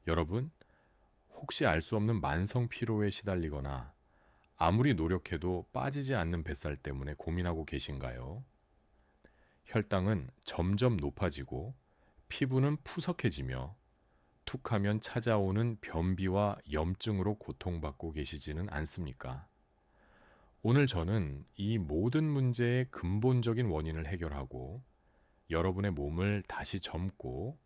여러분, 혹시 알 수 없는 만성 피로에 시달리거나 아무리 노력해도 빠지지 않는 뱃살 때문에 고민하고 계신가요? 혈당은 점점 높아지고 피부는 푸석해지며 툭하면 찾아오는 변비와 염증으로 고통받고 계시지는 않습니까? 오늘 저는 이 모든 문제의 근본적인 원인을 해결하고 여러분의 몸을 다시 젊고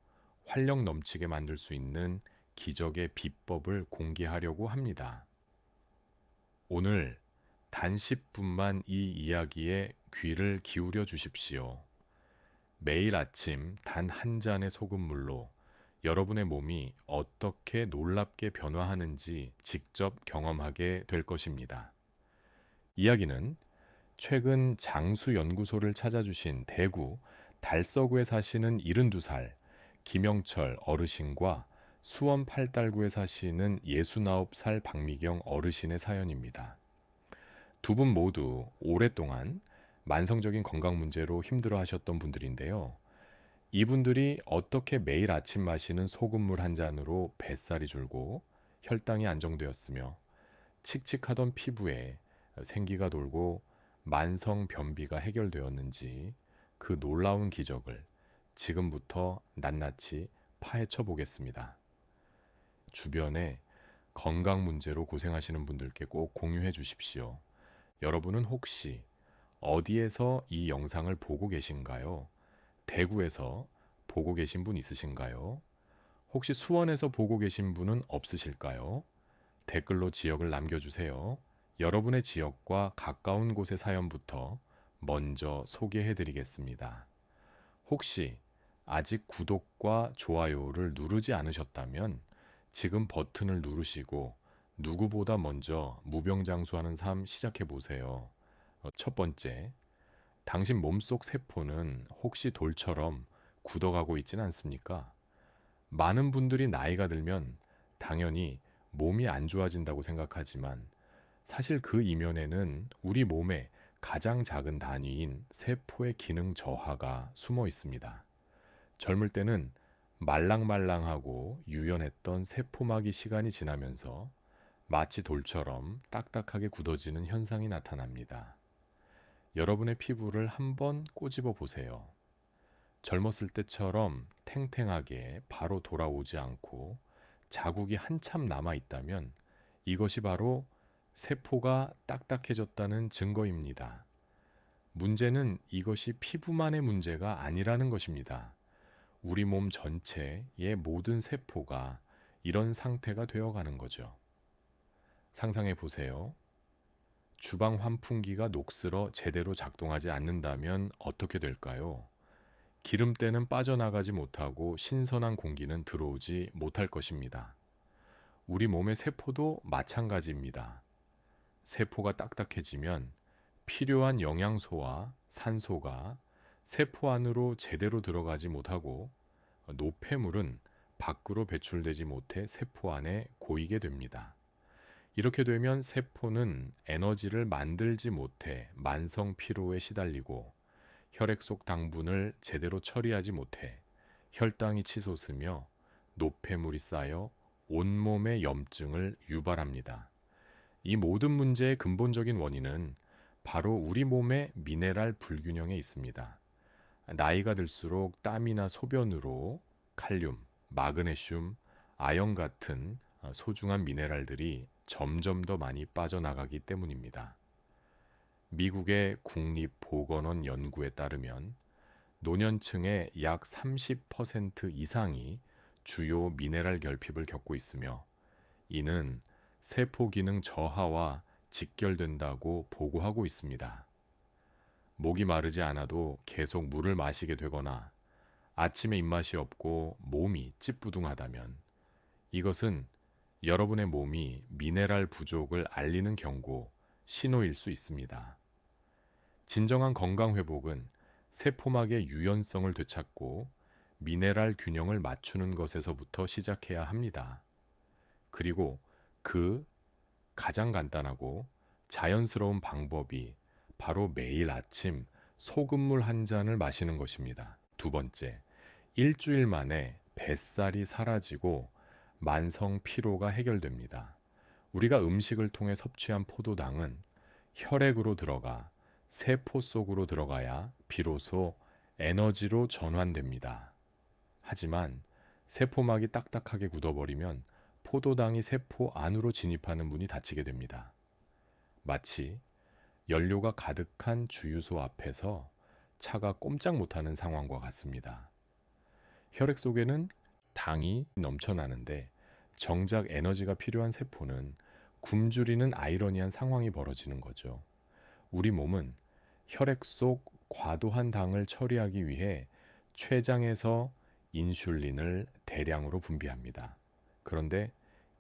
활력 넘치게 만들 수 있는 기적의 비법을 공개하려고 합니다. 오늘 단 10분만 이 이야기에 귀를 기울여 주십시오. 매일 아침 단 한 잔의 소금물로 여러분의 몸이 어떻게 놀랍게 변화하는지 직접 경험하게 될 것입니다. 이야기는 최근 장수연구소를 찾아주신 대구 달서구에 사시는 72살 김영철 어르신과 수원 팔달구에 사시는 69살 박미경 어르신의 사연입니다. 두 분 모두 오랫동안 만성적인 건강 문제로 힘들어 하셨던 분들인데요. 이분들이 어떻게 매일 아침 마시는 소금물 한 잔으로 뱃살이 줄고 혈당이 안정되었으며 칙칙하던 피부에 생기가 돌고 만성 변비가 해결되었는지 그 놀라운 기적을 지금부터 낱낱이 파헤쳐 보겠습니다. 주변에 건강 문제로 고생하시는 분들께 꼭 공유해 주십시오. 여러분은 혹시 어디에서 이 영상을 보고 계신가요? 대구에서 보고 계신 분 있으신가요? 혹시 수원에서 보고 계신 분은 없으실까요? 댓글로 지역을 남겨주세요. 여러분의 지역과 가까운 곳의 사연부터 먼저 소개해 드리겠습니다. 혹시 아직 구독과 좋아요를 누르지 않으셨다면 지금 버튼을 누르시고 누구보다 먼저 무병장수하는 삶 시작해 보세요. 첫 번째, 당신 몸속 세포는 혹시 돌처럼 굳어가고 있진 않습니까? 많은 분들이 나이가 들면 당연히 몸이 안 좋아진다고 생각하지만 사실 그 이면에는 우리 몸의 가장 작은 단위인 세포의 기능 저하가 숨어 있습니다. 젊을 때는 말랑말랑하고 유연했던 세포막이 시간이 지나면서 마치 돌처럼 딱딱하게 굳어지는 현상이 나타납니다. 여러분의 피부를 한번 꼬집어 보세요. 젊었을 때처럼 탱탱하게 바로 돌아오지 않고 자국이 한참 남아 있다면 이것이 바로 세포가 딱딱해졌다는 증거입니다. 문제는 이것이 피부만의 문제가 아니라는 것입니다. 우리 몸 전체의 모든 세포가 이런 상태가 되어가는 거죠. 상상해 보세요. 주방 환풍기가 녹슬어 제대로 작동하지 않는다면 어떻게 될까요? 기름때는 빠져나가지 못하고 신선한 공기는 들어오지 못할 것입니다. 우리 몸의 세포도 마찬가지입니다. 세포가 딱딱해지면 필요한 영양소와 산소가 세포 안으로 제대로 들어가지 못하고 노폐물은 밖으로 배출되지 못해 세포 안에 고이게 됩니다. 이렇게 되면 세포는 에너지를 만들지 못해 만성 피로에 시달리고 혈액 속 당분을 제대로 처리하지 못해 혈당이 치솟으며 노폐물이 쌓여 온몸의 염증을 유발합니다. 이 모든 문제의 근본적인 원인은 바로 우리 몸의 미네랄 불균형에 있습니다. 나이가 들수록 땀이나 소변으로 칼륨, 마그네슘, 아연 같은 소중한 미네랄들이 점점 더 많이 빠져나가기 때문입니다. 미국의 국립보건원 연구에 따르면 노년층의 약 30% 이상이 주요 미네랄 결핍을 겪고 있으며 이는 세포 기능 저하와 직결된다고 보고하고 있습니다. 목이 마르지 않아도 계속 물을 마시게 되거나 아침에 입맛이 없고 몸이 찌뿌둥하다면 이것은 여러분의 몸이 미네랄 부족을 알리는 경고, 신호일 수 있습니다. 진정한 건강 회복은 세포막의 유연성을 되찾고 미네랄 균형을 맞추는 것에서부터 시작해야 합니다. 그리고 그 가장 간단하고 자연스러운 방법이 바로 매일 아침 소금물 한 잔을 마시는 것입니다. 두 번째, 일주일 만에 뱃살이 사라지고 만성 피로가 해결됩니다. 우리가 음식을 통해 섭취한 포도당은 혈액으로 들어가 세포 속으로 들어가야 비로소 에너지로 전환됩니다. 하지만 세포막이 딱딱하게 굳어버리면 포도당이 세포 안으로 진입하는 문이 닫히게 됩니다. 마치 연료가 가득한 주유소 앞에서 차가 꼼짝 못하는 상황과 같습니다. 혈액 속에는 당이 넘쳐나는데 정작 에너지가 필요한 세포는 굶주리는 아이러니한 상황이 벌어지는 거죠. 우리 몸은 혈액 속 과도한 당을 처리하기 위해 췌장에서 인슐린을 대량으로 분비합니다. 그런데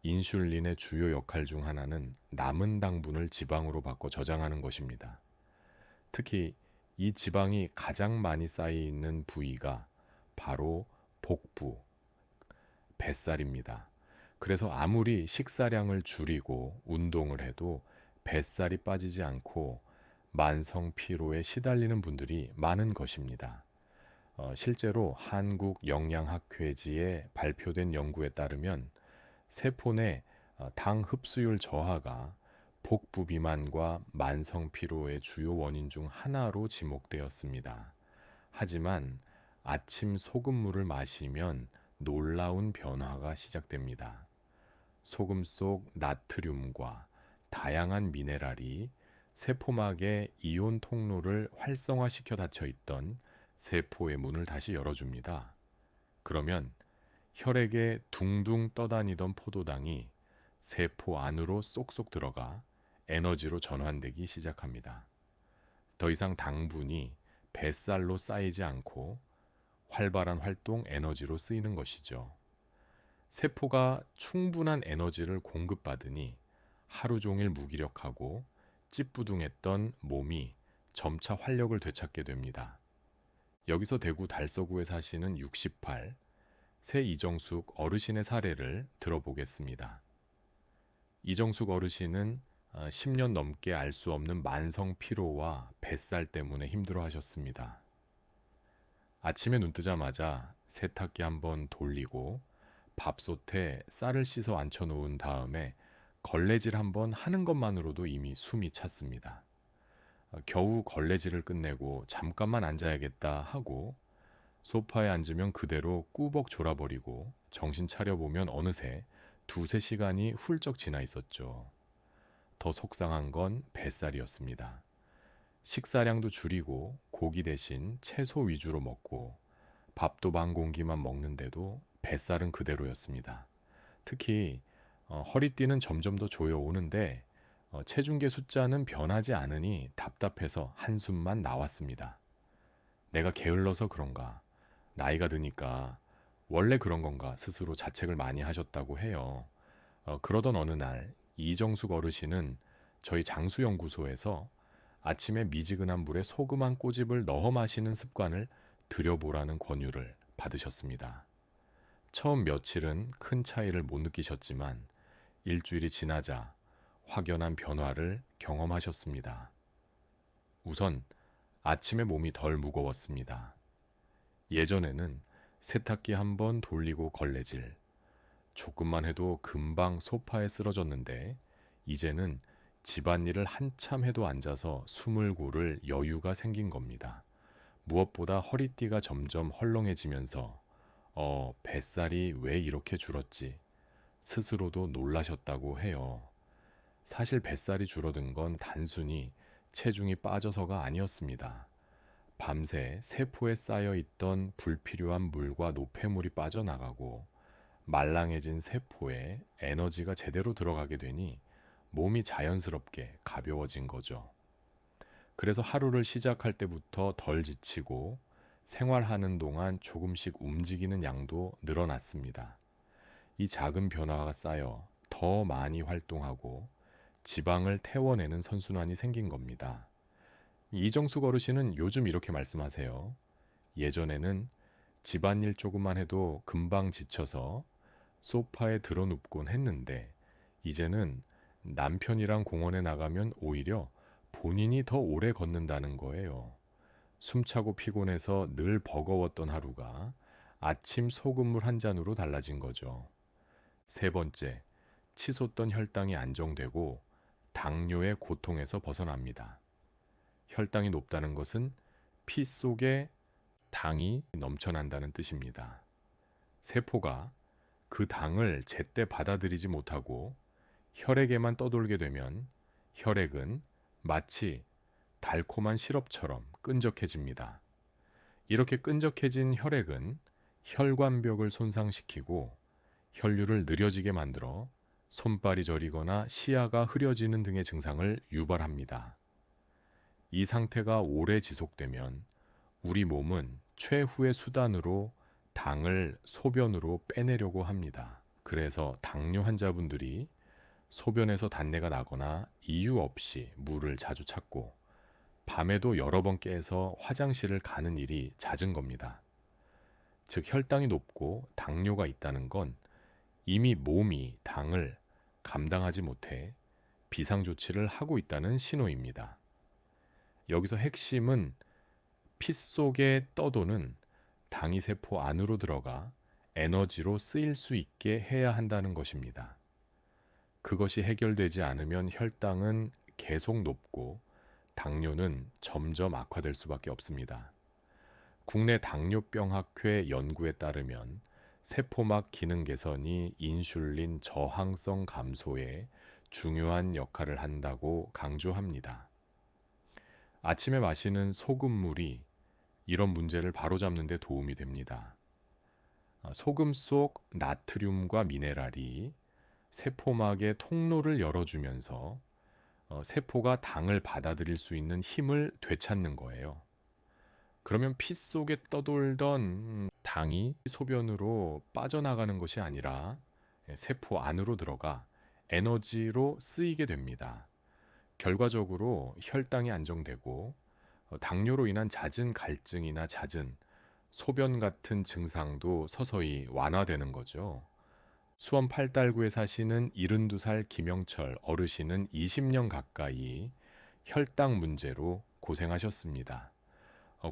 인슐린의 주요 역할 중 하나는 남은 당분을 지방으로 바꿔 저장하는 것입니다. 특히 이 지방이 가장 많이 쌓이는 부위가 바로 복부, 뱃살입니다. 그래서 아무리 식사량을 줄이고 운동을 해도 뱃살이 빠지지 않고 만성 피로에 시달리는 분들이 많은 것입니다. 실제로 한국영양학회지에 발표된 연구에 따르면 세포 내 당 흡수율 저하가 복부 비만과 만성 피로의 주요 원인 중 하나로 지목되었습니다. 하지만 아침 소금물을 마시면 놀라운 변화가 시작됩니다. 소금 속 나트륨과 다양한 미네랄이 세포막의 이온 통로를 활성화시켜 닫혀 있던 세포의 문을 다시 열어줍니다. 그러면 혈액에 둥둥 떠다니던 포도당이 세포 안으로 쏙쏙 들어가 에너지로 전환되기 시작합니다. 더 이상 당분이 뱃살로 쌓이지 않고 활발한 활동 에너지로 쓰이는 것이죠. 세포가 충분한 에너지를 공급받으니 하루 종일 무기력하고 찌뿌둥했던 몸이 점차 활력을 되찾게 됩니다. 여기서 대구 달서구에 사시는 68, 새 이정숙 어르신의 사례를 들어보겠습니다. 이정숙 어르신은 10년 넘게 알 수 없는 만성 피로와 뱃살 때문에 힘들어 하셨습니다. 아침에 눈 뜨자마자 세탁기 한번 돌리고 밥솥에 쌀을 씻어 앉혀 놓은 다음에 걸레질 한번 하는 것만으로도 이미 숨이 찼습니다. 겨우 걸레질을 끝내고 잠깐만 앉아야겠다 하고 소파에 앉으면 그대로 꾸벅 졸아버리고 정신 차려보면 어느새 두세 시간이 훌쩍 지나 있었죠. 더 속상한 건 뱃살이었습니다. 식사량도 줄이고 고기 대신 채소 위주로 먹고 밥도 반 공기만 먹는데도 뱃살은 그대로였습니다. 특히 허리띠는 점점 더 조여오는데 체중계 숫자는 변하지 않으니 답답해서 한숨만 나왔습니다. 내가 게을러서 그런가? 나이가 드니까 원래 그런 건가 스스로 자책을 많이 하셨다고 해요. 그러던 어느 날 이정숙 어르신은 저희 장수연구소에서 아침에 미지근한 물에 소금 한 꼬집을 넣어 마시는 습관을 들여보라는 권유를 받으셨습니다. 처음 며칠은 큰 차이를 못 느끼셨지만 일주일이 지나자 확연한 변화를 경험하셨습니다. 우선 아침에 몸이 덜 무거웠습니다. 예전에는 세탁기 한번 돌리고 걸레질, 조금만 해도 금방 소파에 쓰러졌는데 이제는 집안일을 한참 해도 앉아서 숨을 고를 여유가 생긴 겁니다. 무엇보다 허리띠가 점점 헐렁해지면서 뱃살이 왜 이렇게 줄었지? 스스로도 놀라셨다고 해요. 사실 뱃살이 줄어든 건 단순히 체중이 빠져서가 아니었습니다. 밤새 세포에 쌓여 있던 불필요한 물과 노폐물이 빠져나가고 말랑해진 세포에 에너지가 제대로 들어가게 되니 몸이 자연스럽게 가벼워진 거죠. 그래서 하루를 시작할 때부터 덜 지치고 생활하는 동안 조금씩 움직이는 양도 늘어났습니다. 이 작은 변화가 쌓여 더 많이 활동하고 지방을 태워내는 선순환이 생긴 겁니다. 이정숙 어르신은 요즘 이렇게 말씀하세요. 예전에는 집안일 조금만 해도 금방 지쳐서 소파에 드러눕곤 했는데 이제는 남편이랑 공원에 나가면 오히려 본인이 더 오래 걷는다는 거예요. 숨차고 피곤해서 늘 버거웠던 하루가 아침 소금물 한 잔으로 달라진 거죠. 세 번째, 치솟던 혈당이 안정되고 당뇨의 고통에서 벗어납니다. 혈당이 높다는 것은 피 속에 당이 넘쳐난다는 뜻입니다. 세포가 그 당을 제때 받아들이지 못하고 혈액에만 떠돌게 되면 혈액은 마치 달콤한 시럽처럼 끈적해집니다. 이렇게 끈적해진 혈액은 혈관벽을 손상시키고 혈류를 느려지게 만들어 손발이 저리거나 시야가 흐려지는 등의 증상을 유발합니다. 이 상태가 오래 지속되면 우리 몸은 최후의 수단으로 당을 소변으로 빼내려고 합니다. 그래서 당뇨 환자분들이 소변에서 단내가 나거나 이유 없이 물을 자주 찾고 밤에도 여러 번 깨서 화장실을 가는 일이 잦은 겁니다. 즉, 혈당이 높고 당뇨가 있다는 건 이미 몸이 당을 감당하지 못해 비상조치를 하고 있다는 신호입니다. 여기서 핵심은 피 속에 떠도는 당이 세포 안으로 들어가 에너지로 쓰일 수 있게 해야 한다는 것입니다. 그것이 해결되지 않으면 혈당은 계속 높고 당뇨는 점점 악화될 수밖에 없습니다. 국내 당뇨병학회 연구에 따르면 세포막 기능 개선이 인슐린 저항성 감소에 중요한 역할을 한다고 강조합니다. 아침에 마시는 소금물이 이런 문제를 바로잡는 데 도움이 됩니다. 소금 속 나트륨과 미네랄이 세포막의 통로를 열어주면서 세포가 당을 받아들일 수 있는 힘을 되찾는 거예요. 그러면 피 속에 떠돌던 당이 소변으로 빠져나가는 것이 아니라 세포 안으로 들어가 에너지로 쓰이게 됩니다. 결과적으로 혈당이 안정되고 당뇨로 인한 잦은 갈증이나 잦은 소변 같은 증상도 서서히 완화되는 거죠. 수원 팔달구에 사시는 72살 김영철 어르신은 20년 가까이 혈당 문제로 고생하셨습니다.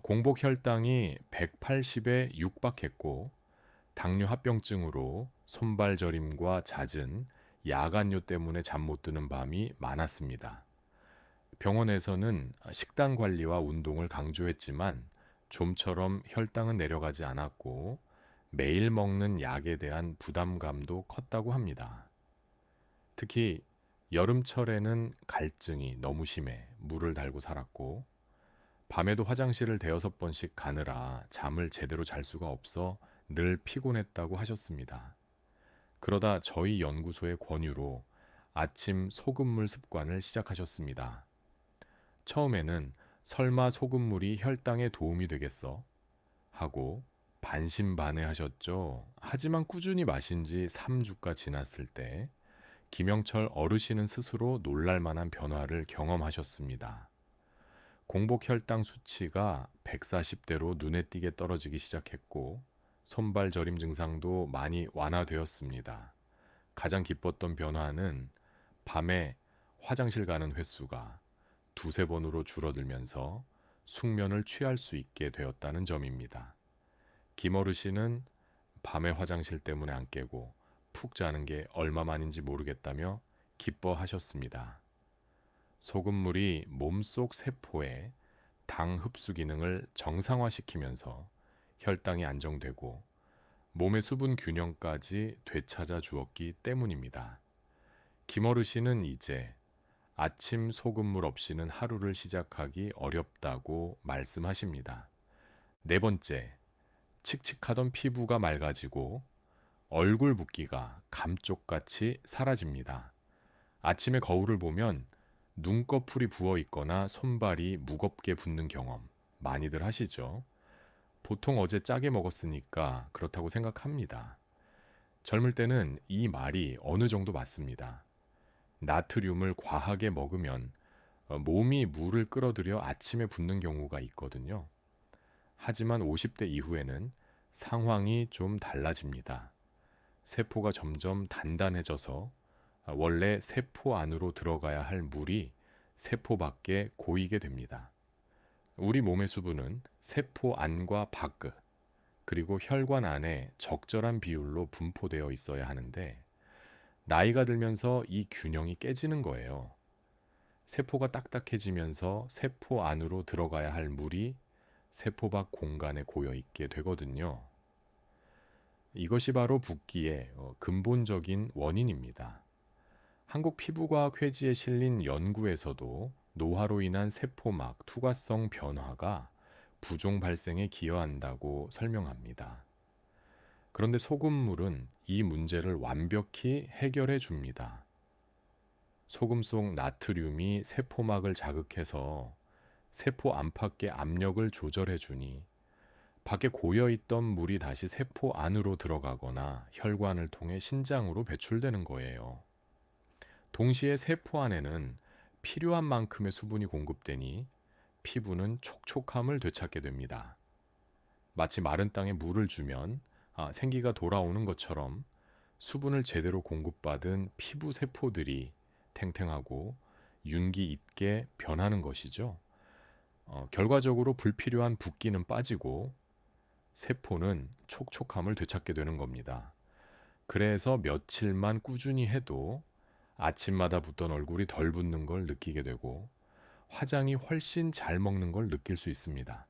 공복 혈당이 180에 육박했고 당뇨 합병증으로 손발 저림과 잦은 야간요 때문에 잠 못 드는 밤이 많았습니다. 병원에서는 식단 관리와 운동을 강조했지만 좀처럼 혈당은 내려가지 않았고 매일 먹는 약에 대한 부담감도 컸다고 합니다. 특히 여름철에는 갈증이 너무 심해 물을 달고 살았고 밤에도 화장실을 대여섯 번씩 가느라 잠을 제대로 잘 수가 없어 늘 피곤했다고 하셨습니다. 그러다 저희 연구소의 권유로 아침 소금물 습관을 시작하셨습니다. 처음에는 설마 소금물이 혈당에 도움이 되겠어? 하고 반신반의하셨죠. 하지만 꾸준히 마신 지 3주가 지났을 때 김영철 어르신은 스스로 놀랄만한 변화를 경험하셨습니다. 공복 혈당 수치가 140대로 눈에 띄게 떨어지기 시작했고 손발 저림 증상도 많이 완화되었습니다. 가장 기뻤던 변화는 밤에 화장실 가는 횟수가 두세 번으로 줄어들면서 숙면을 취할 수 있게 되었다는 점입니다. 김 어르신은 밤에 화장실 때문에 안 깨고 푹 자는 게 얼마만인지 모르겠다며 기뻐하셨습니다. 소금물이 몸속 세포의 당 흡수 기능을 정상화시키면서 혈당이 안정되고 몸의 수분 균형까지 되찾아 주었기 때문입니다. 김 어르신은 이제 아침 소금물 없이는 하루를 시작하기 어렵다고 말씀하십니다. 네 번째, 칙칙하던 피부가 맑아지고 얼굴 붓기가 감쪽같이 사라집니다. 아침에 거울을 보면 눈꺼풀이 부어 있거나 손발이 무겁게 붓는 경험 많이들 하시죠? 보통 어제 짜게 먹었으니까 그렇다고 생각합니다. 젊을 때는 이 말이 어느 정도 맞습니다. 나트륨을 과하게 먹으면 몸이 물을 끌어들여 아침에 붓는 경우가 있거든요. 하지만 50대 이후에는 상황이 좀 달라집니다. 세포가 점점 단단해져서 원래 세포 안으로 들어가야 할 물이 세포 밖에 고이게 됩니다. 우리 몸의 수분은 세포 안과 밖, 그리고 혈관 안에 적절한 비율로 분포되어 있어야 하는데 나이가 들면서 이 균형이 깨지는 거예요. 세포가 딱딱해지면서 세포 안으로 들어가야 할 물이 세포 밖 공간에 고여 있게 되거든요. 이것이 바로 붓기의 근본적인 원인입니다. 한국 피부과학 회지에 실린 연구에서도 노화로 인한 세포막 투과성 변화가 부종 발생에 기여한다고 설명합니다. 그런데 소금물은 이 문제를 완벽히 해결해 줍니다. 소금 속 나트륨이 세포막을 자극해서 세포 안팎의 압력을 조절해 주니 밖에 고여있던 물이 다시 세포 안으로 들어가거나 혈관을 통해 신장으로 배출되는 거예요. 동시에 세포 안에는 필요한 만큼의 수분이 공급되니 피부는 촉촉함을 되찾게 됩니다. 마치 마른 땅에 물을 주면 생기가 돌아오는 것처럼 수분을 제대로 공급받은 피부 세포들이 탱탱하고 윤기 있게 변하는 것이죠. 결과적으로 불필요한 붓기는 빠지고 세포는 촉촉함을 되찾게 되는 겁니다. 그래서 며칠만 꾸준히 해도 아침마다 붓던 얼굴이 덜 붓는 걸 느끼게 되고 화장이 훨씬 잘 먹는 걸 느낄 수 있습니다.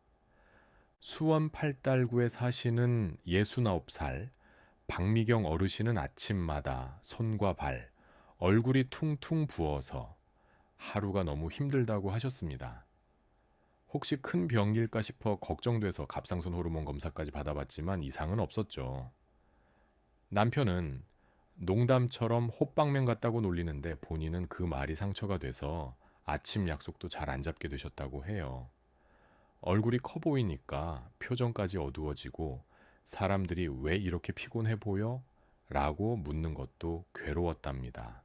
수원 팔달구에 사시는 69살 박미경 어르신은 아침마다 손과 발, 얼굴이 퉁퉁 부어서 하루가 너무 힘들다고 하셨습니다. 혹시 큰 병일까 싶어 걱정돼서 갑상선 호르몬 검사까지 받아봤지만 이상은 없었죠. 남편은 농담처럼 호빵맨 같다고 놀리는데 본인은 그 말이 상처가 돼서 아침 약속도 잘 안 잡게 되셨다고 해요. 얼굴이 커 보이니까 표정까지 어두워지고 사람들이 왜 이렇게 피곤해 보여? 라고 묻는 것도 괴로웠답니다.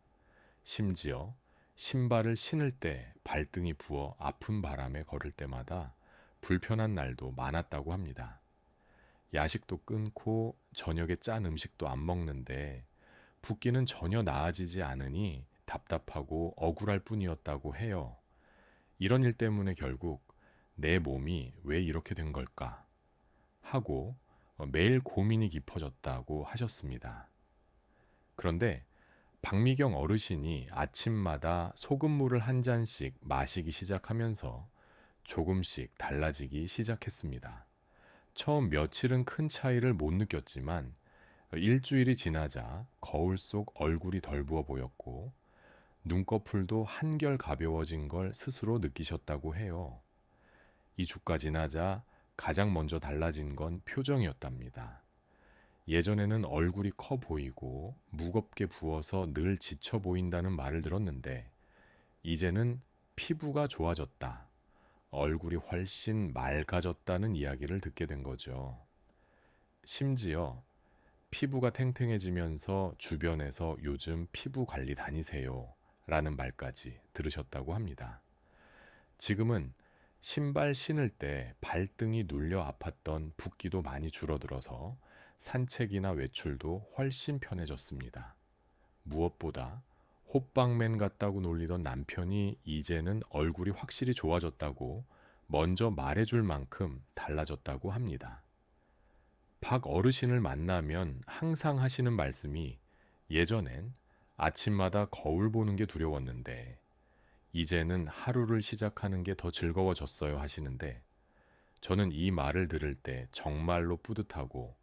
심지어 신발을 신을 때 발등이 부어 아픈 바람에 걸을 때마다 불편한 날도 많았다고 합니다. 야식도 끊고 저녁에 짠 음식도 안 먹는데 붓기는 전혀 나아지지 않으니 답답하고 억울할 뿐이었다고 해요. 이런 일 때문에 결국 내 몸이 왜 이렇게 된 걸까 하고 매일 고민이 깊어졌다고 하셨습니다. 그런데 박미경 어르신이 아침마다 소금물을 한 잔씩 마시기 시작하면서 조금씩 달라지기 시작했습니다. 처음 며칠은 큰 차이를 못 느꼈지만 일주일이 지나자 거울 속 얼굴이 덜 부어 보였고 눈꺼풀도 한결 가벼워진 걸 스스로 느끼셨다고 해요. 2주가 지나자 가장 먼저 달라진 건 표정이었답니다. 예전에는 얼굴이 커 보이고 무겁게 부어서 늘 지쳐 보인다는 말을 들었는데 이제는 피부가 좋아졌다. 얼굴이 훨씬 맑아졌다는 이야기를 듣게 된 거죠. 심지어 피부가 탱탱해지면서 주변에서 요즘 피부 관리 다니세요 라는 말까지 들으셨다고 합니다. 지금은 신발 신을 때 발등이 눌려 아팠던 붓기도 많이 줄어들어서 산책이나 외출도 훨씬 편해졌습니다. 무엇보다 호빵맨 같다고 놀리던 남편이 이제는 얼굴이 확실히 좋아졌다고 먼저 말해줄 만큼 달라졌다고 합니다. 박 어르신을 만나면 항상 하시는 말씀이 예전엔 아침마다 거울 보는 게 두려웠는데 이제는 하루를 시작하는 게 더 즐거워졌어요 하시는데 저는 이 말을 들을 때 정말로 뿌듯하고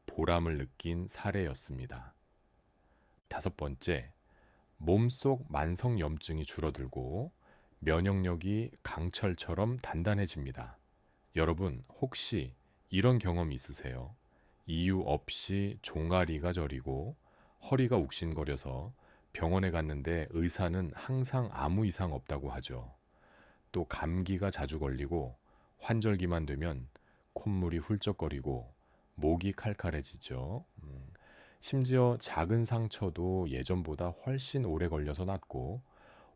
보람을 느낀 사례였습니다. 5번째, 몸속 만성염증이 줄어들고 면역력이 강철처럼 단단해집니다. 여러분, 혹시 이런 경험 있으세요? 이유 없이 종아리가 저리고 허리가 욱신거려서 병원에 갔는데 의사는 항상 아무 이상 없다고 하죠. 또 감기가 자주 걸리고 환절기만 되면 콧물이 훌쩍거리고 목이 칼칼해지죠. 심지어 작은 상처도 예전보다 훨씬 오래 걸려서 낫고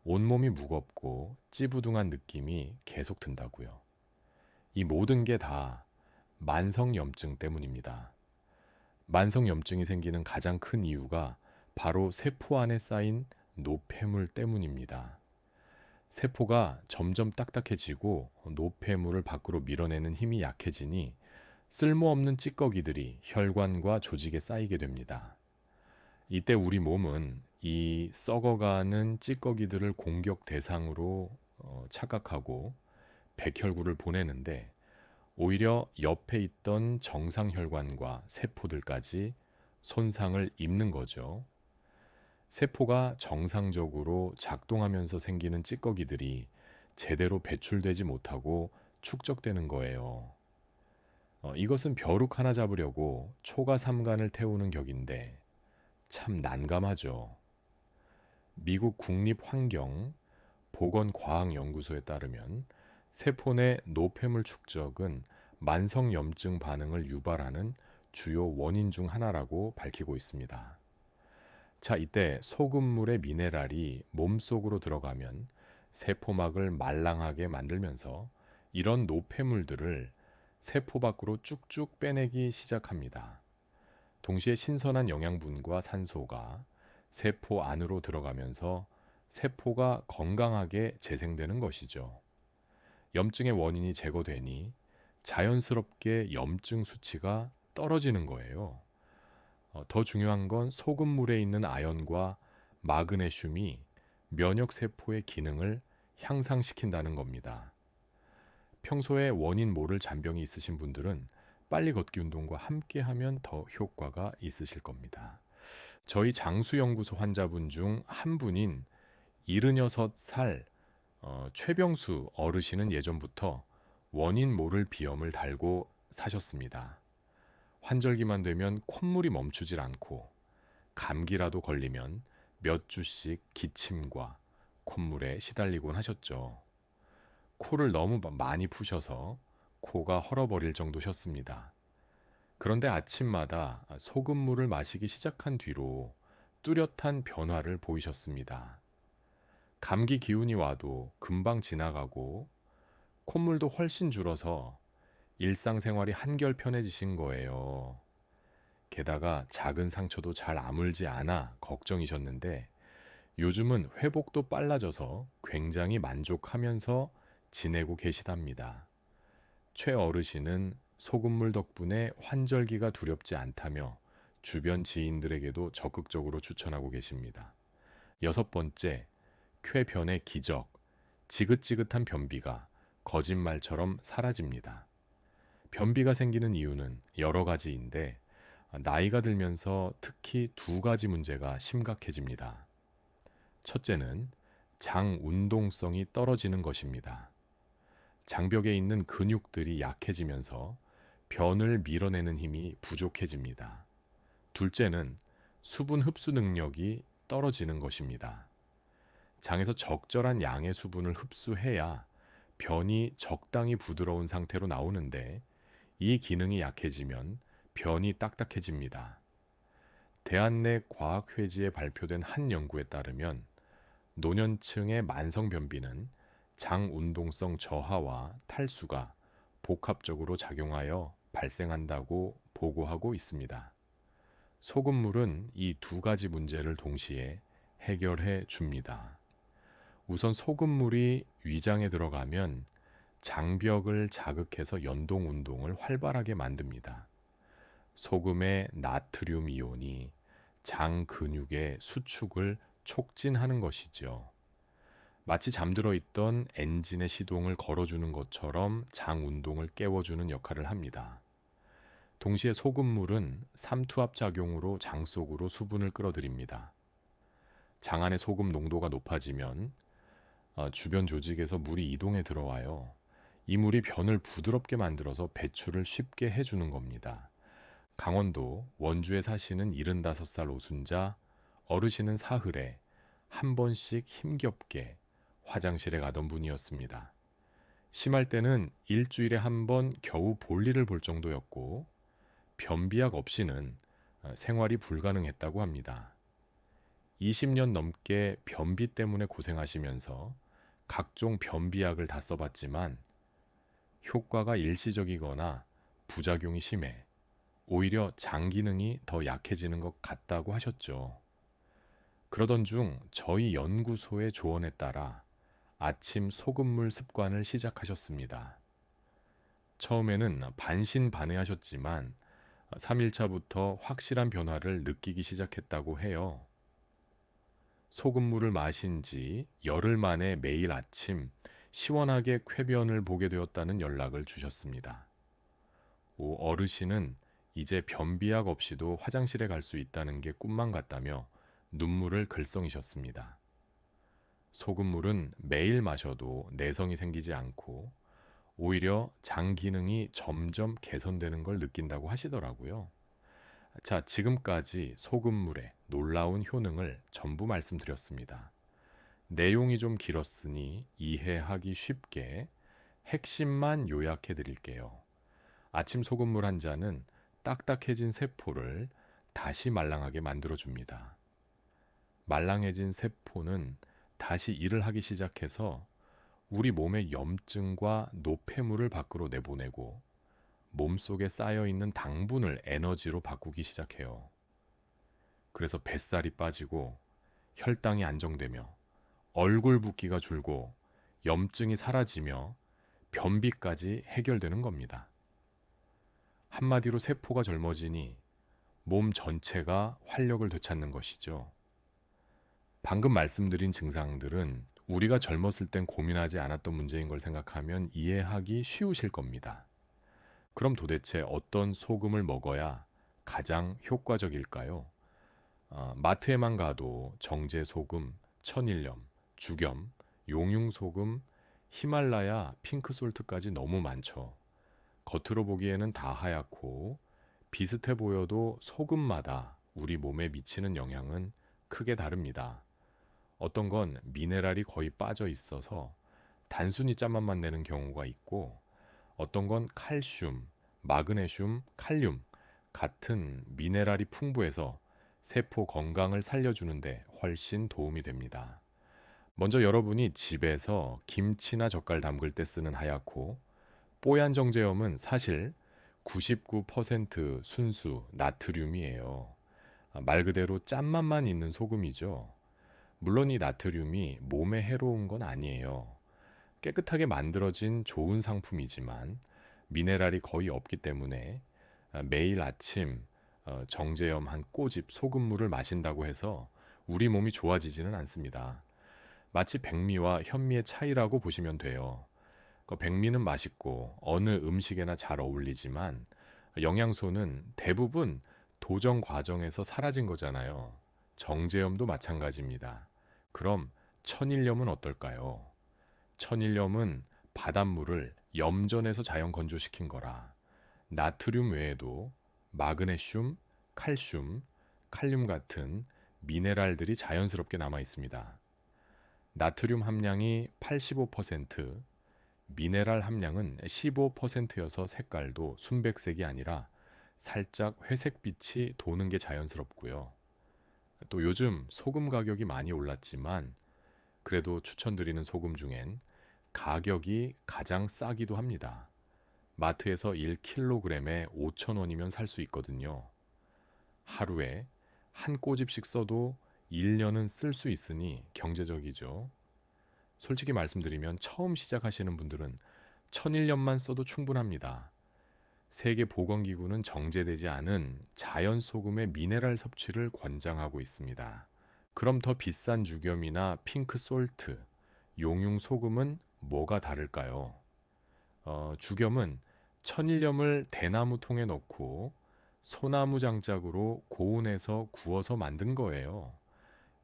온몸이 무겁고 찌부둥한 느낌이 계속 든다고요. 이 모든 게 다 만성염증 때문입니다. 만성염증이 생기는 가장 큰 이유가 바로 세포 안에 쌓인 노폐물 때문입니다. 세포가 점점 딱딱해지고 노폐물을 밖으로 밀어내는 힘이 약해지니 쓸모없는 찌꺼기들이 혈관과 조직에 쌓이게 됩니다. 이때 우리 몸은 이 썩어가는 찌꺼기들을 공격 대상으로 착각하고 백혈구를 보내는데 오히려 옆에 있던 정상혈관과 세포들까지 손상을 입는 거죠. 세포가 정상적으로 작동하면서 생기는 찌꺼기들이 제대로 배출되지 못하고 축적되는 거예요. 이것은 벼룩 하나 잡으려고 초가 삼간을 태우는 격인데 참 난감하죠. 미국 국립환경보건과학연구소에 따르면 세포 내 노폐물 축적은 만성염증 반응을 유발하는 주요 원인 중 하나라고 밝히고 있습니다. 자, 이때 소금물의 미네랄이 몸속으로 들어가면 세포막을 말랑하게 만들면서 이런 노폐물들을 세포 밖으로 쭉쭉 빼내기 시작합니다. 동시에 신선한 영양분과 산소가 세포 안으로 들어가면서 세포가 건강하게 재생되는 것이죠. 염증의 원인이 제거되니 자연스럽게 염증 수치가 떨어지는 거예요. 더 중요한 건 소금물에 있는 아연과 마그네슘이 면역 세포의 기능을 향상시킨다는 겁니다. 평소에 원인 모를 잔병이 있으신 분들은 빨리 걷기 운동과 함께 하면 더 효과가 있으실 겁니다. 저희 장수연구소 환자분 중 한 분인 76살 최병수 어르신은 예전부터 원인 모를 비염을 달고 사셨습니다. 환절기만 되면 콧물이 멈추질 않고 감기라도 걸리면 몇 주씩 기침과 콧물에 시달리곤 하셨죠. 코를 너무 많이 푸셔서 코가 헐어버릴 정도셨습니다. 그런데 아침마다 소금물을 마시기 시작한 뒤로 뚜렷한 변화를 보이셨습니다. 감기 기운이 와도 금방 지나가고 콧물도 훨씬 줄어서 일상생활이 한결 편해지신 거예요. 게다가 작은 상처도 잘 아물지 않아 걱정이셨는데 요즘은 회복도 빨라져서 굉장히 만족하면서 지내고 계시답니다. 최 어르신은 소금물 덕분에 환절기가 두렵지 않다며 주변 지인들에게도 적극적으로 추천하고 계십니다. 여섯 번째, 쾌변의 기적, 지긋지긋한 변비가 거짓말처럼 사라집니다. 변비가 생기는 이유는 여러 가지인데 나이가 들면서 특히 두 가지 문제가 심각해집니다. 첫째는 장 운동성이 떨어지는 것입니다. 장벽에 있는 근육들이 약해지면서 변을 밀어내는 힘이 부족해집니다. 둘째는 수분 흡수 능력이 떨어지는 것입니다. 장에서 적절한 양의 수분을 흡수해야 변이 적당히 부드러운 상태로 나오는데 이 기능이 약해지면 변이 딱딱해집니다. 대한내과학회지에 발표된 한 연구에 따르면 노년층의 만성변비는 장 운동성 저하와 탈수가 복합적으로 작용하여 발생한다고 보고하고 있습니다. 소금물은 이 두 가지 문제를 동시에 해결해 줍니다. 우선 소금물이 위장에 들어가면 장벽을 자극해서 연동 운동을 활발하게 만듭니다. 소금의 나트륨 이온이 장 근육의 수축을 촉진하는 것이죠. 마치 잠들어 있던 엔진의 시동을 걸어주는 것처럼 장 운동을 깨워주는 역할을 합니다. 동시에 소금물은 삼투압 작용으로 장 속으로 수분을 끌어들입니다. 장 안의 소금 농도가 높아지면 주변 조직에서 물이 이동해 들어와요. 이 물이 변을 부드럽게 만들어서 배출을 쉽게 해주는 겁니다. 강원도 원주에 사시는 75살 오순자 어르신은 사흘에 한 번씩 힘겹게 화장실에 가던 분이었습니다. 심할 때는 일주일에 한 번 겨우 볼일을 볼 정도였고 변비약 없이는 생활이 불가능했다고 합니다. 20년 넘게 변비 때문에 고생하시면서 각종 변비약을 다 써봤지만 효과가 일시적이거나 부작용이 심해 오히려 장 기능이 더 약해지는 것 같다고 하셨죠. 그러던 중 저희 연구소의 조언에 따라 아침 소금물 습관을 시작하셨습니다. 처음에는 반신반의하셨지만 3일차부터 확실한 변화를 느끼기 시작했다고 해요. 소금물을 마신 지 열흘 만에 매일 아침 시원하게 쾌변을 보게 되었다는 연락을 주셨습니다. 어르신은 이제 변비약 없이도 화장실에 갈 수 있다는 게 꿈만 같다며 눈물을 글썽이셨습니다. 소금물은 매일 마셔도 내성이 생기지 않고 오히려 장 기능이 점점 개선되는 걸 느낀다고 하시더라고요. 자, 지금까지 소금물의 놀라운 효능을 전부 말씀드렸습니다. 내용이 좀 길었으니 이해하기 쉽게 핵심만 요약해 드릴게요. 아침 소금물 한 잔은 딱딱해진 세포를 다시 말랑하게 만들어줍니다. 말랑해진 세포는 다시 일을 하기 시작해서 우리 몸의 염증과 노폐물을 밖으로 내보내고 몸속에 쌓여있는 당분을 에너지로 바꾸기 시작해요. 그래서 뱃살이 빠지고 혈당이 안정되며 얼굴 붓기가 줄고 염증이 사라지며 변비까지 해결되는 겁니다. 한마디로 세포가 젊어지니 몸 전체가 활력을 되찾는 것이죠. 방금 말씀드린 증상들은 우리가 젊었을 땐 고민하지 않았던 문제인 걸 생각하면 이해하기 쉬우실 겁니다. 그럼 도대체 어떤 소금을 먹어야 가장 효과적일까요? 마트에만 가도 정제소금, 천일염, 죽염, 용융소금, 히말라야, 핑크솔트까지 너무 많죠. 겉으로 보기에는 다 하얗고 비슷해 보여도 소금마다 우리 몸에 미치는 영향은 크게 다릅니다. 어떤 건 미네랄이 거의 빠져 있어서 단순히 짠맛만 내는 경우가 있고 어떤 건 칼슘, 마그네슘, 칼륨 같은 미네랄이 풍부해서 세포 건강을 살려주는데 훨씬 도움이 됩니다. 먼저 여러분이 집에서 김치나 젓갈 담글 때 쓰는 하얗고 뽀얀 정제염은 사실 99% 순수 나트륨이에요. 말 그대로 짠맛만 있는 소금이죠. 물론 이 나트륨이 몸에 해로운 건 아니에요. 깨끗하게 만들어진 좋은 상품이지만 미네랄이 거의 없기 때문에 매일 아침 정제염 한 꼬집 소금물을 마신다고 해서 우리 몸이 좋아지지는 않습니다. 마치 백미와 현미의 차이라고 보시면 돼요. 백미는 맛있고 어느 음식에나 잘 어울리지만 영양소는 대부분 도정 과정에서 사라진 거잖아요. 정제염도 마찬가지입니다. 그럼 천일염은 어떨까요? 천일염은 바닷물을 염전에서 자연 건조시킨 거라 나트륨 외에도 마그네슘, 칼슘, 칼륨 같은 미네랄들이 자연스럽게 남아 있습니다. 나트륨 함량이 85%, 미네랄 함량은 15%여서 색깔도 순백색이 아니라 살짝 회색빛이 도는 게 자연스럽고요. 또 요즘 소금 가격이 많이 올랐지만 그래도 추천드리는 소금 중엔 가격이 가장 싸기도 합니다. 마트에서 1kg에 5,000원이면 살 수 있거든요. 하루에 한 꼬집씩 써도 1년은 쓸 수 있으니 경제적이죠. 솔직히 말씀드리면 처음 시작하시는 분들은 천일염만 써도 충분합니다. 세계보건기구는 정제되지 않은 자연 소금의 미네랄 섭취를 권장하고 있습니다. 그럼 더 비싼 죽염이나 핑크솔트, 용융소금은 뭐가 다를까요? 죽염은 천일염을 대나무 통에 넣고 소나무 장작으로 고온에서 구워서 만든 거예요.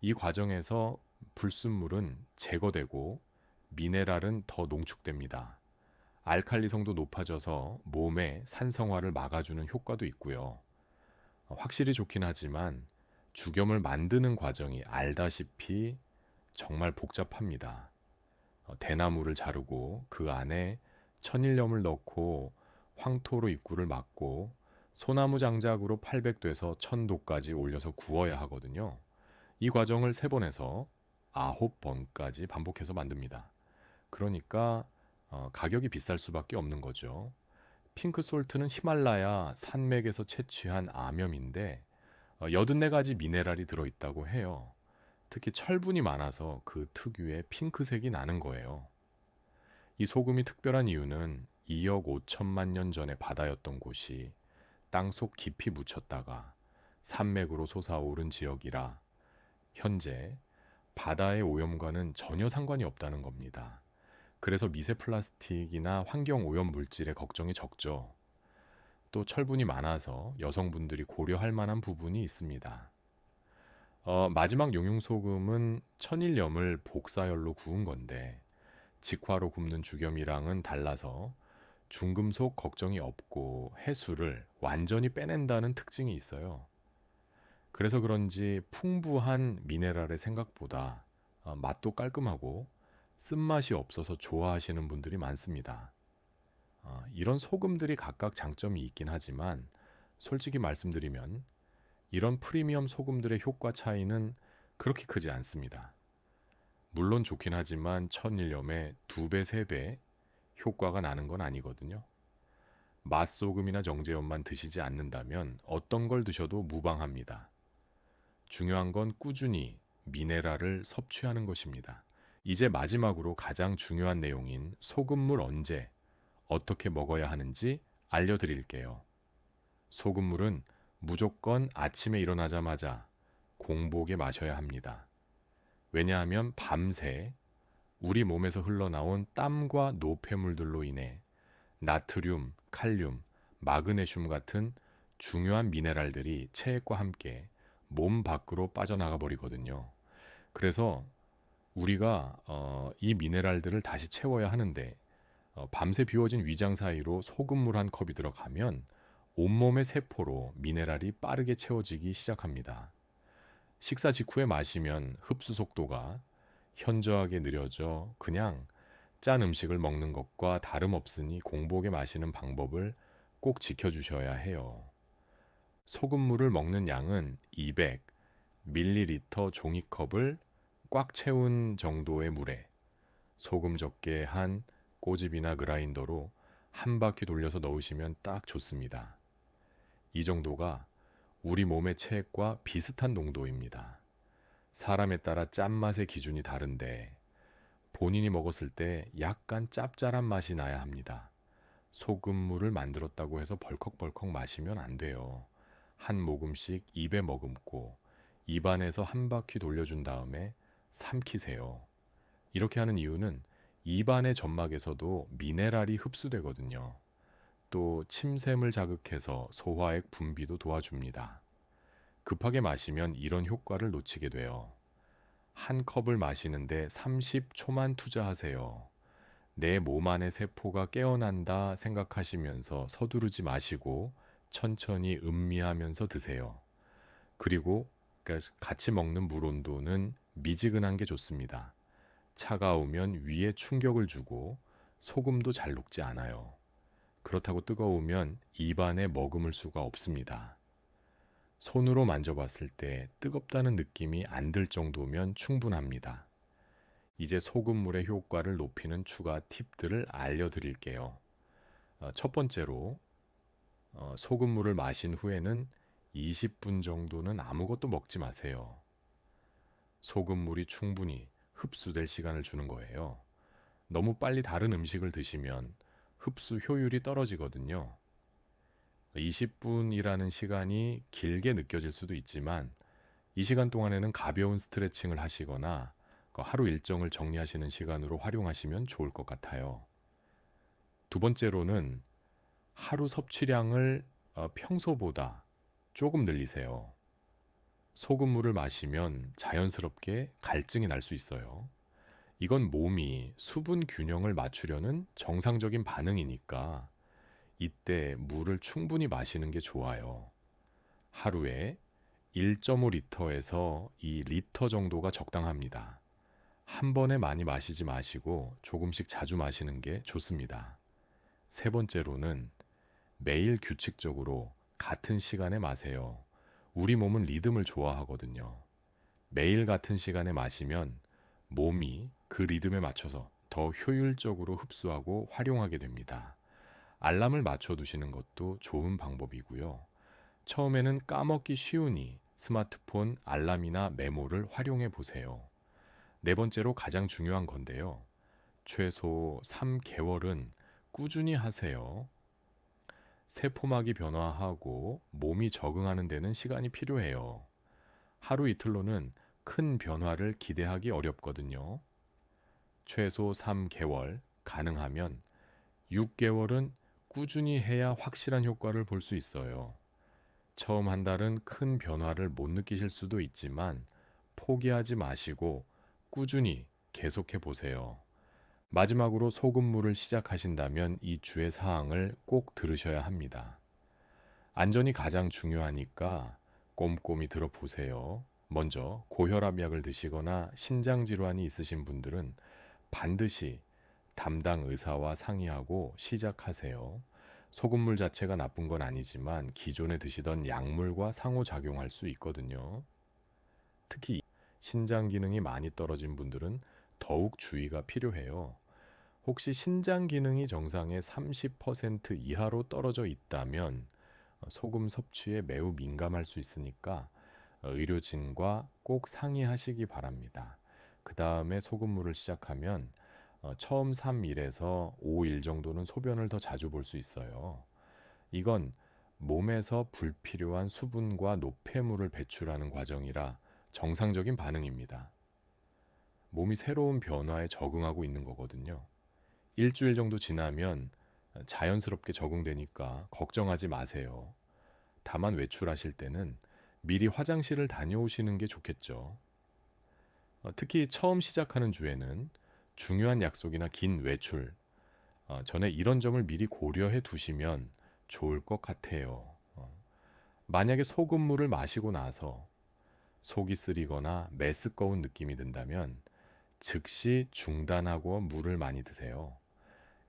이 과정에서 불순물은 제거되고 미네랄은 더 농축됩니다. 알칼리성도 높아져서 몸의 산성화를 막아주는 효과도 있고요. 확실히 좋긴 하지만 죽염을 만드는 과정이 알다시피 정말 복잡합니다. 대나무를 자르고 그 안에 천일염을 넣고 황토로 입구를 막고 소나무 장작으로 800도에서 1000도까지 올려서 구워야 하거든요. 이 과정을 3번에서 9번까지 반복해서 만듭니다. 그러니까 가격이 비쌀 수밖에 없는 거죠. 핑크솔트는 히말라야 산맥에서 채취한 암염인데 84가지 미네랄이 들어있다고 해요. 특히 철분이 많아서 그 특유의 핑크색이 나는 거예요. 이 소금이 특별한 이유는 2억 5천만 년 전에 바다였던 곳이 땅속 깊이 묻혔다가 산맥으로 솟아오른 지역이라 현재 바다의 오염과는 전혀 상관이 없다는 겁니다. 그래서 미세 플라스틱이나 환경 오염 물질의 걱정이 적죠. 또 철분이 많아서 여성분들이 고려할 만한 부분이 있습니다. 마지막 용융소금은 천일염을 복사열로 구운 건데 직화로 굽는 죽염이랑은 달라서 중금속 걱정이 없고 해수를 완전히 빼낸다는 특징이 있어요. 그래서 그런지 풍부한 미네랄의 생각보다 맛도 깔끔하고 쓴맛이 없어서 좋아하시는 분들이 많습니다. 이런 소금들이 각각 장점이 있긴 하지만 솔직히 말씀드리면 이런 프리미엄 소금들의 효과 차이는 그렇게 크지 않습니다. 물론 좋긴 하지만 천일염의 2배, 3배 효과가 나는 건 아니거든요. 맛소금이나 정제염만 드시지 않는다면 어떤 걸 드셔도 무방합니다. 중요한 건 꾸준히 미네랄을 섭취하는 것입니다. 이제 마지막으로 가장 중요한 내용인 소금물 언제, 어떻게 먹어야 하는지 알려드릴게요. 소금물은 무조건 아침에 일어나자마자 공복에 마셔야 합니다. 왜냐하면 밤새 우리 몸에서 흘러나온 땀과 노폐물들로 인해 나트륨, 칼륨, 마그네슘 같은 중요한 미네랄들이 체액과 함께 몸 밖으로 빠져나가 버리거든요. 그래서 우리가 이 미네랄들을 다시 채워야 하는데 밤새 비워진 위장 사이로 소금물 한 컵이 들어가면 온몸의 세포로 미네랄이 빠르게 채워지기 시작합니다. 식사 직후에 마시면 흡수 속도가 현저하게 느려져 그냥 짠 음식을 먹는 것과 다름없으니 공복에 마시는 방법을 꼭 지켜주셔야 해요. 소금물을 먹는 양은 200ml 종이컵을 꽉 채운 정도의 물에 소금 적게 한 꼬집이나 그라인더로 한 바퀴 돌려서 넣으시면 딱 좋습니다. 이 정도가 우리 몸의 체액과 비슷한 농도입니다. 사람에 따라 짠맛의 기준이 다른데 본인이 먹었을 때 약간 짭짤한 맛이 나야 합니다. 소금물을 만들었다고 해서 벌컥벌컥 마시면 안 돼요. 한 모금씩 입에 머금고 입안에서 한 바퀴 돌려준 다음에 삼키세요. 이렇게 하는 이유는 입안의 점막에서도 미네랄이 흡수되거든요. 또 침샘을 자극해서 소화액 분비도 도와줍니다. 급하게 마시면 이런 효과를 놓치게 돼요. 한 컵을 마시는데 30초만 투자하세요. 내 몸 안의 세포가 깨어난다 생각하시면서 서두르지 마시고 천천히 음미하면서 드세요. 그리고 같이 먹는 물 온도는 미지근한 게 좋습니다. 차가우면 위에 충격을 주고 소금도 잘 녹지 않아요. 그렇다고 뜨거우면 입안에 머금을 수가 없습니다. 손으로 만져봤을 때 뜨겁다는 느낌이 안 들 정도면 충분합니다. 이제 소금물의 효과를 높이는 추가 팁들을 알려드릴게요. 첫 번째로 소금물을 마신 후에는 20분 정도는 아무것도 먹지 마세요. 소금물이 충분히 흡수될 시간을 주는 거예요. 너무 빨리 다른 음식을 드시면 흡수 효율이 떨어지거든요. 20분이라는 시간이 길게 느껴질 수도 있지만 이 시간 동안에는 가벼운 스트레칭을 하시거나 하루 일정을 정리하시는 시간으로 활용하시면 좋을 것 같아요. 두 번째로는 하루 섭취량을 평소보다 조금 늘리세요. 소금물을 마시면 자연스럽게 갈증이 날 수 있어요. 이건 몸이 수분 균형을 맞추려는 정상적인 반응이니까 이때 물을 충분히 마시는 게 좋아요. 하루에 1.5리터에서 2리터 정도가 적당합니다. 한 번에 많이 마시지 마시고 조금씩 자주 마시는 게 좋습니다. 세 번째로는 매일 규칙적으로 같은 시간에 마세요. 우리 몸은 리듬을 좋아하거든요. 매일 같은 시간에 마시면 몸이 그 리듬에 맞춰서 더 효율적으로 흡수하고 활용하게 됩니다. 알람을 맞춰 두시는 것도 좋은 방법이고요. 처음에는 까먹기 쉬우니 스마트폰 알람이나 메모를 활용해 보세요. 네 번째로 가장 중요한 건데요. 최소 3개월은 꾸준히 하세요. 세포막이 변화하고 몸이 적응하는 데는 시간이 필요해요. 하루 이틀로는 큰 변화를 기대하기 어렵거든요. 최소 3개월, 가능하면 6개월은 꾸준히 해야 확실한 효과를 볼 수 있어요. 처음 한 달은 큰 변화를 못 느끼실 수도 있지만 포기하지 마시고 꾸준히 계속해 보세요. 마지막으로 소금물을 시작하신다면 이 주의 사항을 꼭 들으셔야 합니다. 안전이 가장 중요하니까 꼼꼼히 들어보세요. 먼저 고혈압 약을 드시거나 신장 질환이 있으신 분들은 반드시 담당 의사와 상의하고 시작하세요. 소금물 자체가 나쁜 건 아니지만 기존에 드시던 약물과 상호작용할 수 있거든요. 특히 신장 기능이 많이 떨어진 분들은 더욱 주의가 필요해요. 혹시 신장 기능이 정상의 30% 이하로 떨어져 있다면 소금 섭취에 매우 민감할 수 있으니까 의료진과 꼭 상의하시기 바랍니다. 그 다음에 소금물을 시작하면 처음 3일에서 5일 정도는 소변을 더 자주 볼 수 있어요. 이건 몸에서 불필요한 수분과 노폐물을 배출하는 과정이라 정상적인 반응입니다. 몸이 새로운 변화에 적응하고 있는 거거든요. 일주일 정도 지나면 자연스럽게 적응되니까 걱정하지 마세요. 다만 외출하실 때는 미리 화장실을 다녀오시는 게 좋겠죠. 특히 처음 시작하는 주에는 중요한 약속이나 긴 외출, 전에 이런 점을 미리 고려해 두시면 좋을 것 같아요. 만약에 소금물을 마시고 나서 속이 쓰리거나 메스꺼운 느낌이 든다면 즉시 중단하고 물을 많이 드세요.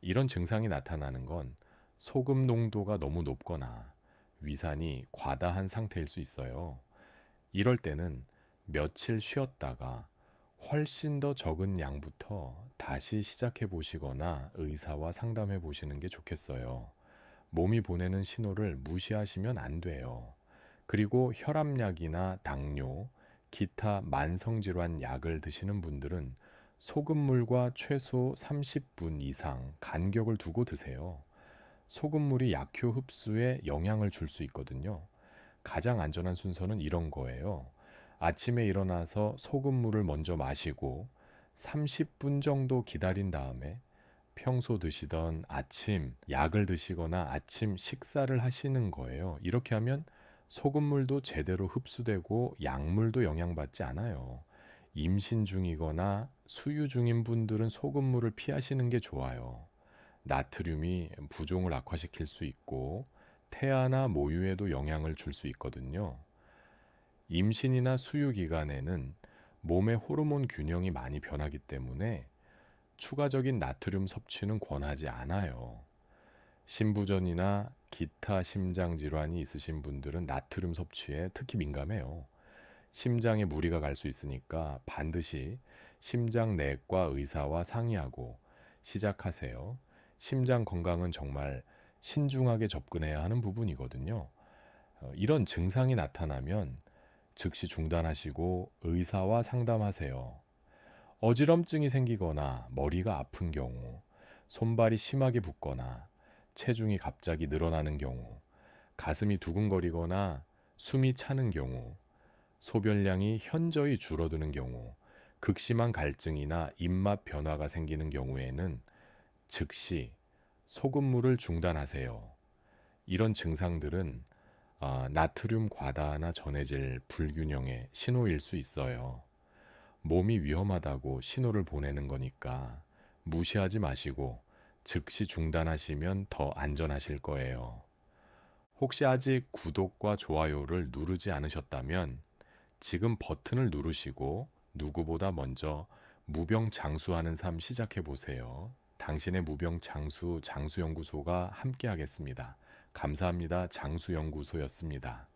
이런 증상이 나타나는 건 소금 농도가 너무 높거나 위산이 과다한 상태일 수 있어요. 이럴 때는 며칠 쉬었다가 훨씬 더 적은 양부터 다시 시작해 보시거나 의사와 상담해 보시는 게 좋겠어요. 몸이 보내는 신호를 무시하시면 안 돼요. 그리고 혈압약이나 당뇨, 기타 만성질환 약을 드시는 분들은 소금물과 최소 30분 이상 간격을 두고 드세요. 소금물이 약효 흡수에 영향을 줄 수 있거든요. 가장 안전한 순서는 이런 거예요. 아침에 일어나서 소금물을 먼저 마시고 30분 정도 기다린 다음에 평소 드시던 아침 약을 드시거나 아침 식사를 하시는 거예요. 이렇게 하면 소금물도 제대로 흡수되고 약물도 영향받지 않아요. 임신 중이거나 수유 중인 분들은 소금물을 피하시는 게 좋아요. 나트륨이 부종을 악화시킬 수 있고 태아나 모유에도 영향을 줄 수 있거든요. 임신이나 수유 기간에는 몸의 호르몬 균형이 많이 변하기 때문에 추가적인 나트륨 섭취는 권하지 않아요. 신부전이나 기타 심장 질환이 있으신 분들은 나트륨 섭취에 특히 민감해요. 심장에 무리가 갈 수 있으니까 반드시 심장내과 의사와 상의하고 시작하세요. 심장 건강은 정말 신중하게 접근해야 하는 부분이거든요. 이런 증상이 나타나면 즉시 중단하시고 의사와 상담하세요. 어지럼증이 생기거나 머리가 아픈 경우, 손발이 심하게 붓거나 체중이 갑자기 늘어나는 경우, 가슴이 두근거리거나 숨이 차는 경우, 소변량이 현저히 줄어드는 경우, 극심한 갈증이나 입맛 변화가 생기는 경우에는 즉시 소금물을 중단하세요. 이런 증상들은 나트륨 과다나 전해질 불균형의 신호일 수 있어요. 몸이 위험하다고 신호를 보내는 거니까 무시하지 마시고 즉시 중단하시면 더 안전하실 거예요. 혹시 아직 구독과 좋아요를 누르지 않으셨다면 지금 버튼을 누르시고 누구보다 먼저 무병장수하는 삶 시작해 보세요. 당신의 무병장수 장수연구소가 함께하겠습니다. 감사합니다. 장수연구소였습니다.